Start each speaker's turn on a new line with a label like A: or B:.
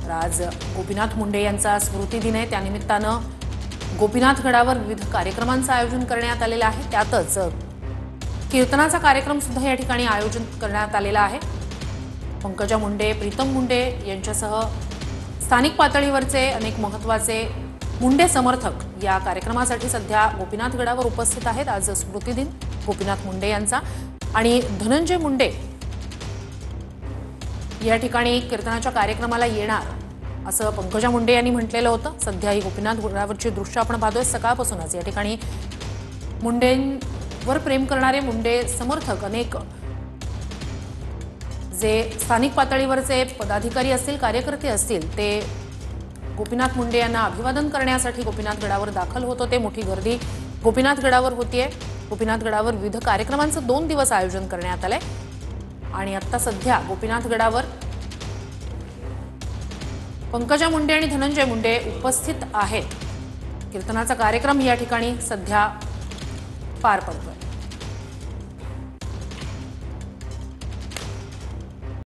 A: तर आज गोपीनाथ मुंडे यांचा स्मृती दिन आहे, त्यानिमित्तानं गोपीनाथ गडावर विविध कार्यक्रमांचं आयोजन करण्यात आलेलं आहे। त्यातच कीर्तनाचा कार्यक्रम सुद्धा या ठिकाणी आयोजन करण्यात आलेला आहे। पंकजा मुंडे, प्रीतम मुंडे यांच्यासह स्थानिक पातळीवरचे अनेक महत्त्वाचे मुंडे समर्थक या कार्यक्रमासाठी सध्या गोपीनाथ गडावर उपस्थित आहेत। आज स्मृती दिन गोपीनाथ मुंडे यांचा आणि धनंजय मुंडे या ठिकाणी कीर्तनाच्या कार्यक्रमाला येणार असं पंकजा मुंडे यांनी म्हटलेलं होतं। सध्या ही गोपीनाथ गडावरची दृश्य आपण पाहतोय। सकाळपासूनच या ठिकाणी मुंडेंवर प्रेम करणारे मुंडे समर्थक अनेक जे स्थानिक पातळीवरचे पदाधिकारी असतील, कार्यकर्ते असतील, ते गोपीनाथ मुंडे यांना अभिवादन करण्यासाठी गोपीनाथ गडावर दाखल होत होते। मोठी गर्दी गोपीनाथ गडावर होतीये। गोपीनाथ गडावर विविध कार्यक्रमांचं 2 दिवस आयोजन करण्यात आलंय आणि आता सध्या गोपीनाथ गडावर पंकजा मुंडे आणि धनंजय मुंडे उपस्थित आहेत। कीर्तनाचा कार्यक्रम या ठिकाणी सध्या पार पडतोय।